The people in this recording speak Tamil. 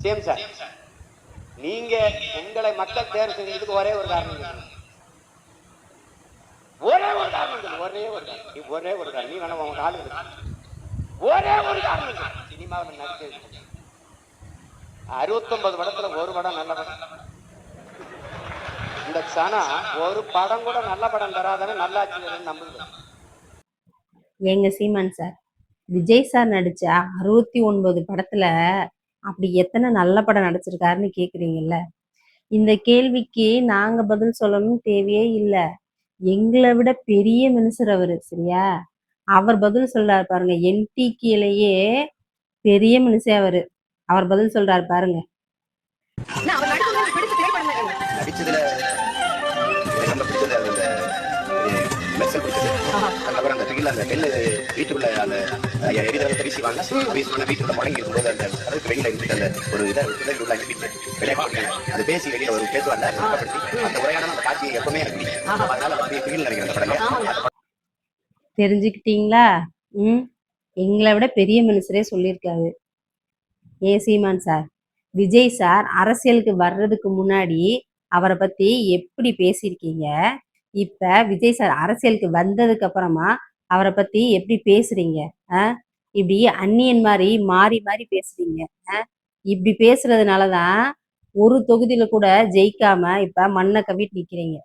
சேம் சார், நீங்க உங்களை மக்கள் தேர்வு செஞ்சதுக்கு ஒரே ஒரு காரணம், ஒரே ஒரு காரணம், ஒரே ஒரு காரணம், ஒரே ஒரு காரணம். நீ வேணா உங்க ஆளு ஒரே ஒரு காரணம், சினிமாவில் நடிச்சது 69 படத்துல ஒரு படம் நல்ல படம். இந்த சனா ஒரு படம் கூட நல்ல படம் தராதானே நல்லாச்சு நம்புது. எங்க சீமான் சார், விஜய் சார் நடிச்ச 69 படத்துல அப்படி எத்தனை நல்ல படம் நடிச்சிருக்காருன்னு கேக்குறீங்கல்ல. இந்த கேள்விக்கு நாங்க பதில் சொல்லணும் தேவையே இல்லை. எங்களை விட பெரிய மனுஷர் அவரு, சரியா? அவர் பதில் சொல்றாரு பாருங்க. என்டிகேலயே பெரிய மனுஷன் அவரு. அவர் பதில் சொல்றாரு பாருங்க. அதுக்கப்புறம் அந்த ட்ரில் அந்த நெல் வீட்டுக்குள்ள அந்த எரிதல் வீசுவாங்க, வீசுவாங்க வீட்டுக்குள்ள முடங்கி இருக்கும்போது அந்த அதுக்கு வெளியில இருந்துட்டு அந்த ஒரு இதை உள்ள வெளியே அது பேசி வெளியில ஒரு பேசுவாங்க. அந்த உரையான அந்த காட்சியை எப்பவுமே எனக்கு பிடிக்கும். அதனால அப்படியே ட்ரில் நினைக்கிறேன் அந்த படம். தெரிஞ்சுக்கிட்டீங்களா? எங்களை விட பெரிய மனுஷரே சொல்லியிருக்காரு. ஏ சீமான் சார், விஜய் சார் அரசியலுக்கு வர்றதுக்கு முன்னாடி அவரை பத்தி எப்படி பேசியிருக்கீங்க, இப்ப விஜய் சார் அரசியலுக்கு வந்ததுக்கு அப்புறமா அவரை பத்தி எப்படி பேசுறீங்க? இப்படி அந்நியன் மாதிரி மாறி மாறி பேசுறீங்க. இப்படி பேசுறதுனாலதான் ஒரு தொகுதியில கூட ஜெயிக்காம இப்ப மண்ணை கவிட்டு நிக்கிறீங்க.